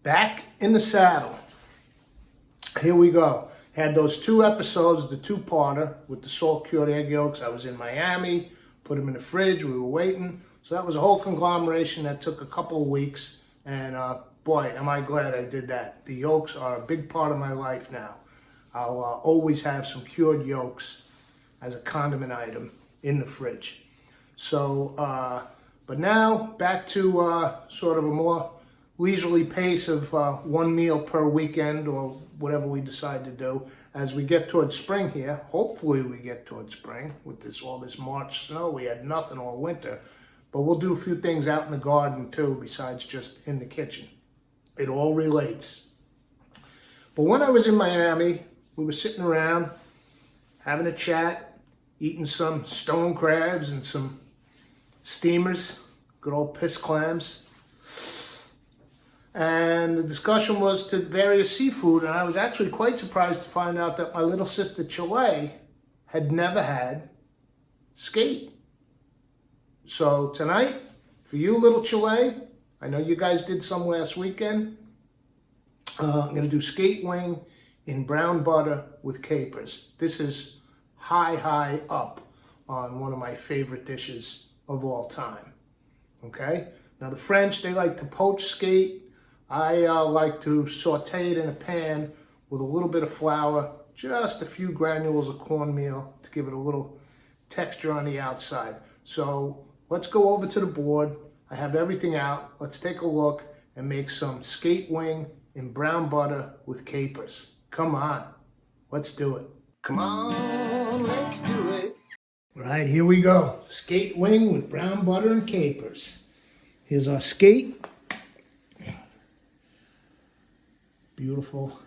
Back in the saddle. Here we go. Had those 2 episodes, the two-parter with the salt-cured egg yolks. I was in Miami, put them in the fridge, we were waiting. So that was a whole conglomeration that took a couple of weeks. And boy, am I glad I did that. The yolks are a big part of my life now. I'll always have some cured yolks as a condiment item in the fridge. So, but now back to sort of a more leisurely pace of one meal per weekend or whatever we decide to do as we get towards spring here. Hopefully we get towards spring with all this March snow. We had nothing all winter, but we'll do a few things out in the garden too besides just in the kitchen. It all relates. But when I was in Miami, we were sitting around having a chat, eating some stone crabs and some steamers, good old piss clams. And the discussion was to various seafood, and I was actually quite surprised to find out that my little sister Chile had never had skate. So tonight, for you little Chile, I know you guys did some last weekend, I'm going to do skate wing in brown butter with capers. This is high up on one of my favorite dishes of all time. Okay? Now the French, they like to poach skate. I like to saute it in a pan with a little bit of flour, just a few granules of cornmeal to give it a little texture on the outside. So let's go over to the board. I have everything out. Let's take a look and make some skate wing in brown butter with capers. Come on, let's do it. Come on, let's do it. All right, here we go. Skate wing with brown butter and capers. Here's our skate. Beautiful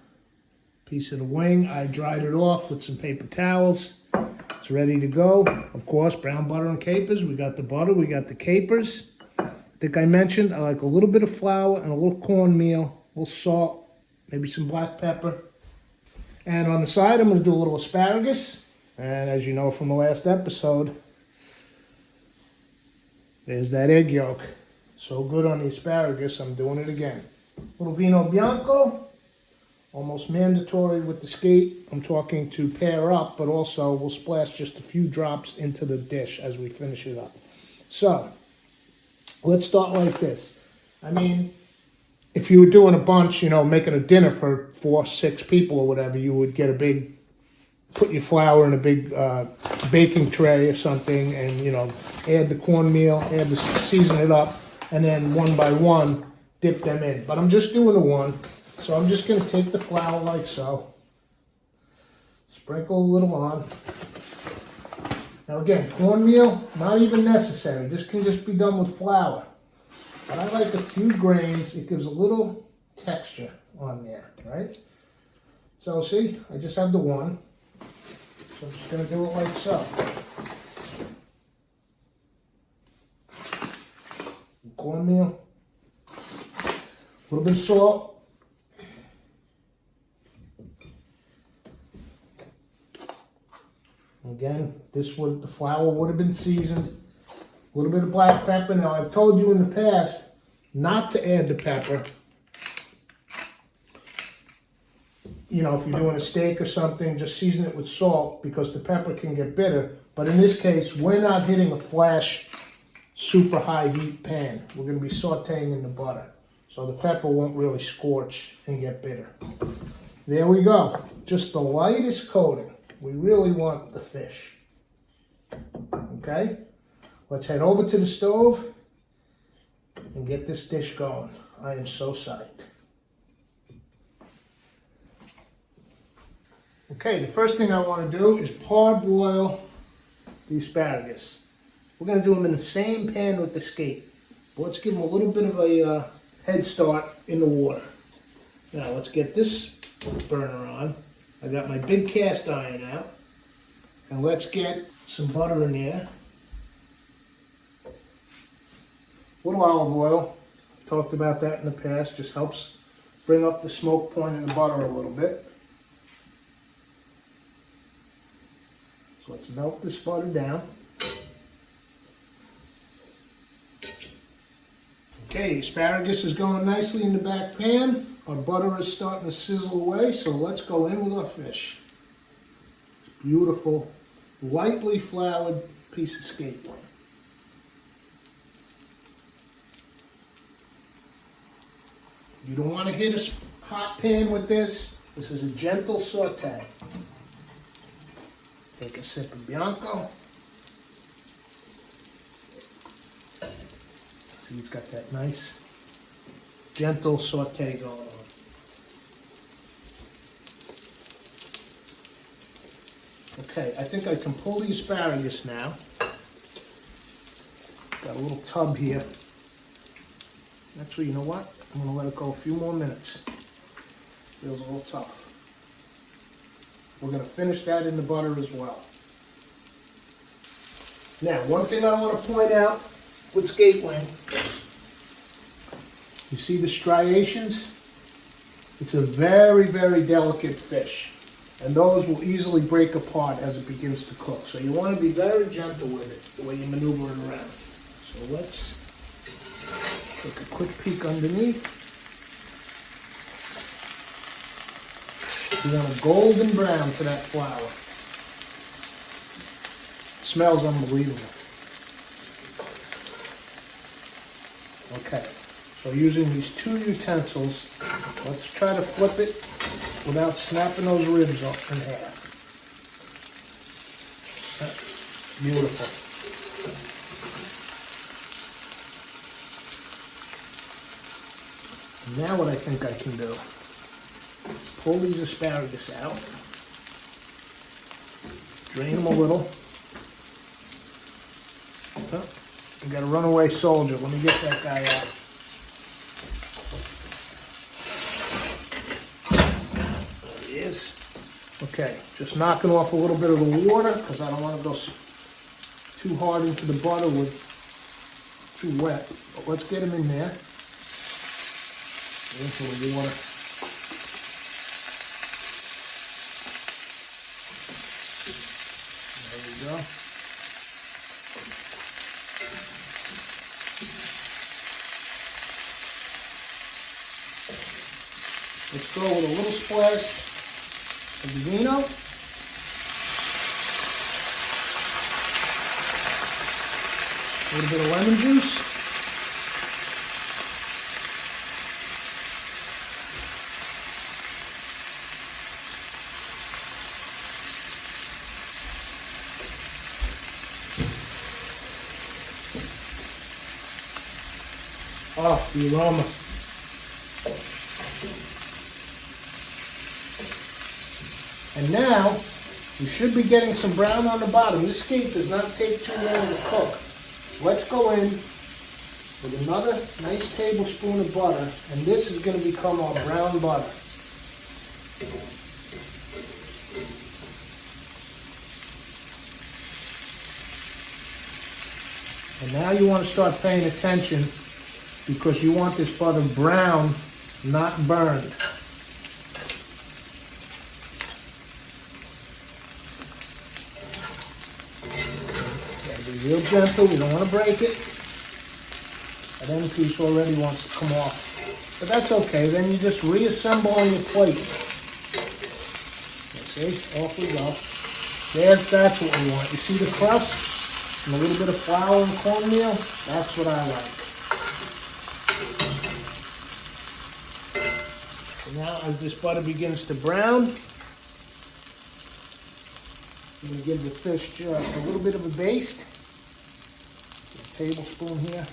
piece of the wing. I dried it off with some paper towels. It's ready to go. Of course, brown butter and capers. We got the butter, we got the capers. I think I mentioned I like a little bit of flour and a little cornmeal, a little salt, maybe some black pepper. And on the side, I'm going to do a little asparagus. And as you know from the last episode, there's that egg yolk. So good on the asparagus, I'm doing it again. A little vino bianco. Almost mandatory with the skate. I'm talking to pair up, but also we'll splash just a few drops into the dish as we finish it up. So, let's start like this. I mean, if you were doing a bunch, you know, making a dinner for 4, 6 people or whatever, you would get put your flour in a big baking tray or something and, you know, add the cornmeal, season it up, and then one by one, dip them in. But I'm just doing the one. So I'm just going to take the flour like so, sprinkle a little on. Now again, cornmeal, not even necessary. This can just be done with flour. But I like a few grains. It gives a little texture on there, right? So see, I just have the one. So I'm just going to do it like so. Cornmeal, a little bit of salt. Again, the flour would have been seasoned. A little bit of black pepper. Now, I've told you in the past not to add the pepper. You know, if you're doing a steak or something, just season it with salt because the pepper can get bitter. But in this case, we're not hitting a flash, super high heat pan. We're going to be sauteing in the butter. So the pepper won't really scorch and get bitter. There we go. Just the lightest coating. We really want the fish. Okay? Let's head over to the stove and get this dish going. I am so psyched. Okay, the first thing I want to do is parboil the asparagus. We're going to do them in the same pan with the skate. But let's give them a little bit of a head start in the water. Now let's get this burner on. I got my big cast iron out, and let's get some butter in there. A little olive oil, talked about that in the past, just helps bring up the smoke point in the butter a little bit. So let's melt this butter down. Okay, asparagus is going nicely in the back pan. Our butter is starting to sizzle away, so let's go in with our fish. Beautiful, lightly floured piece of skate wing. You don't want to hit a hot pan with this. This is a gentle saute. Take a sip of Bianco. See, it's got that nice, gentle saute going on. Okay, I think I can pull the asparagus now. Got a little tub here. Actually, you know what? I'm going to let it go a few more minutes. Feels a little tough. We're going to finish that in the butter as well. Now, one thing I want to point out with skate wing, you see the striations? It's a very, very delicate fish, and those will easily break apart as it begins to cook. So you want to be very gentle with it, the way you maneuver it around. So let's take a quick peek underneath. You want a golden brown to that flour. It smells unbelievable. Okay, so using these two utensils, let's try to flip it without snapping those ribs off in half. Beautiful. Now what I think I can do, pull these asparagus out, drain them a little. Oh, we got a runaway soldier. Let me get that guy out. There he is. Okay, just knocking off a little bit of the water because I don't want to go too hard into the butter with too wet. But let's get him in there. Into the water. There we go. Let's go with a little splash of the vino. A little bit of lemon juice. Oh, the aroma. And now, you should be getting some brown on the bottom. This skate does not take too long to cook. Let's go in with another nice tablespoon of butter, and this is going to become our brown butter. And now you want to start paying attention because you want this butter brown, not burned. Gotta be real gentle, you don't want to break it. That end piece already wants to come off. But that's okay, then you just reassemble on your plate. See, off we go. That's what we want. You see the crust? And a little bit of flour and cornmeal, that's what I like. So now as this butter begins to brown, I'm going to give the fish just a little bit of a baste. A tablespoon here.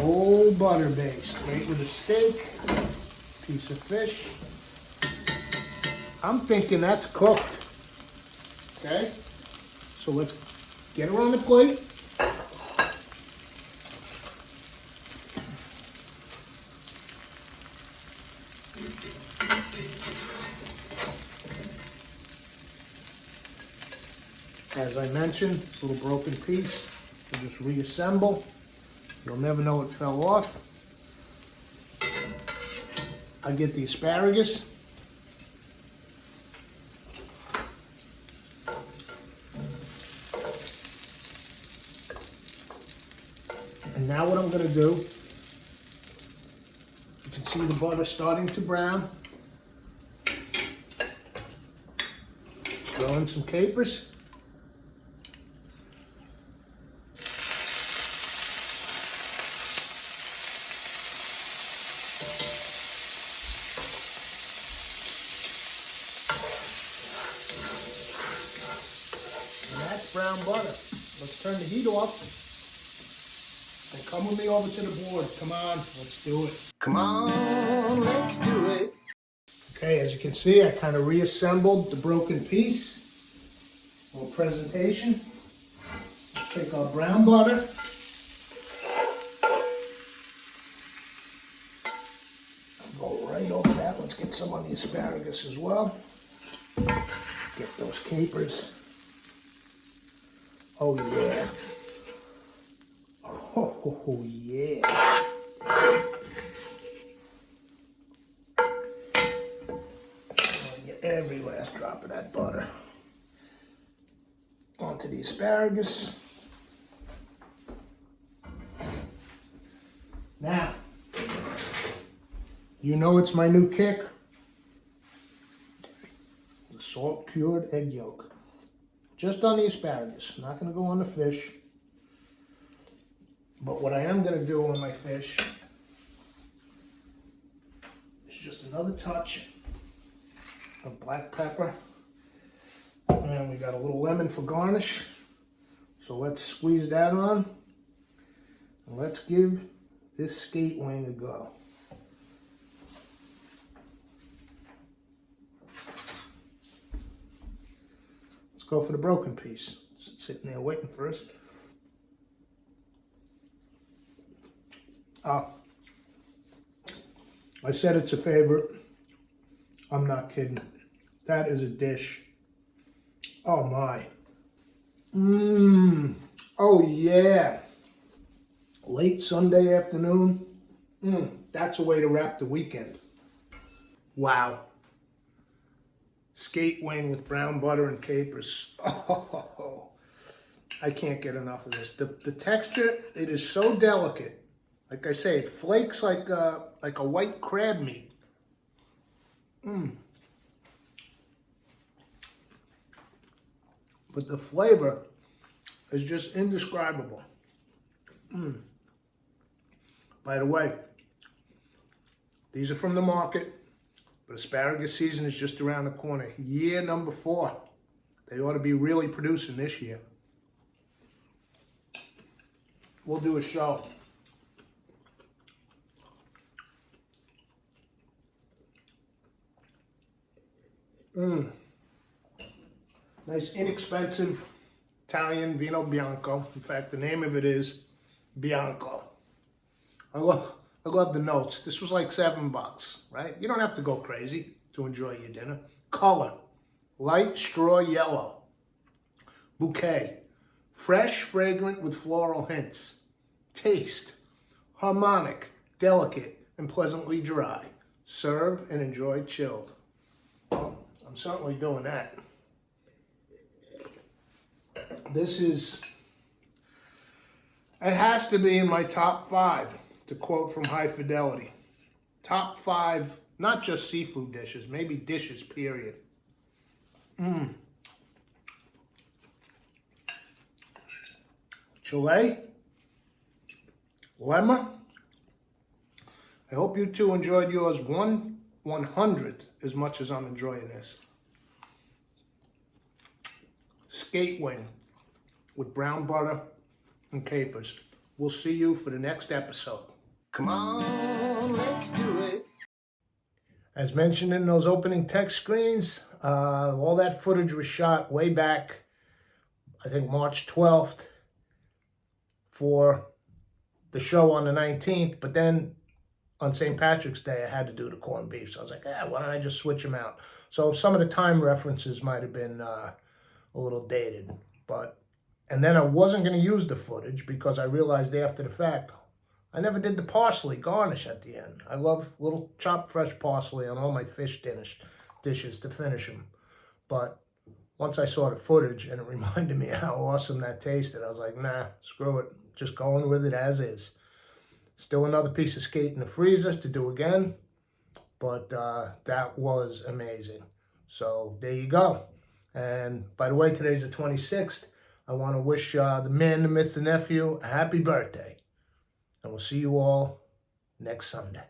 Old butter baste, right with a steak, piece of fish. I'm thinking that's cooked, okay? So let's get her on the plate. As I mentioned, this little broken piece, we'll just reassemble. You'll never know it fell off. I get the asparagus. And now what I'm going to do, you can see the butter starting to brown. Throw in some capers. And that's brown butter. Let's turn the heat off and come with me over to the board. Come on, let's do it. Come on, let's do it. Okay, as you can see, I kind of reassembled the broken piece. A little presentation. Let's take our brown butter. Go right over that. Let's get some on the asparagus as well. Get those capers. Oh yeah. Oh yeah. Get every last drop of that butter onto the asparagus. Now, you know it's my new kick. The salt cured egg yolk. Just on the asparagus, not going to go on the fish. But what I am going to do on my fish is just another touch of black pepper. And we got a little lemon for garnish. So let's squeeze that on. And let's give this skate wing a go. Go for the broken piece. It's sitting there waiting for us. I said it's a favorite. I'm not kidding. That is a dish. Oh my. Oh yeah. Late Sunday afternoon. That's a way to wrap the weekend. Wow. Skate wing with brown butter and capers. Oh, I can't get enough of this. The texture, it is so delicate. Like I say, it flakes like a white crab meat. But the flavor is just indescribable. By the way, these are from the market. But asparagus season is just around the corner. Year number 4. They ought to be really producing this year. We'll do a show. Nice inexpensive Italian Vino Bianco. In fact, the name of it is Bianco. I love the notes. This was like $7, right? You don't have to go crazy to enjoy your dinner. Color, light straw yellow. Bouquet, fresh, fragrant with floral hints. Taste, harmonic, delicate, and pleasantly dry. Serve and enjoy chilled. Well, I'm certainly doing that. This is, it has to be in my top 5. To quote from High Fidelity, top 5, not just seafood dishes, maybe dishes, period. Chile, lemma. I hope you two enjoyed yours 1/100 as much as I'm enjoying this. Skate wing with brown butter and capers. We'll see you for the next episode. Come on, let's do it. As mentioned in those opening text screens, all that footage was shot way back, I think March 12th, for the show on the 19th. But then on St. Patrick's Day, I had to do the corned beef. So I was like, why don't I just switch them out? So some of the time references might have been a little dated. And then I wasn't going to use the footage because I realized after the fact, I never did the parsley garnish at the end. I love little chopped fresh parsley on all my fish dishes to finish them. But once I saw the footage and it reminded me how awesome that tasted, I was like, nah, screw it. just going with it as is. Still another piece of skate in the freezer to do again, but that was amazing. So there you go. And by the way, today's the 26th. I want to wish the man, the myth, the nephew a happy birthday. And we'll see you all next Sunday.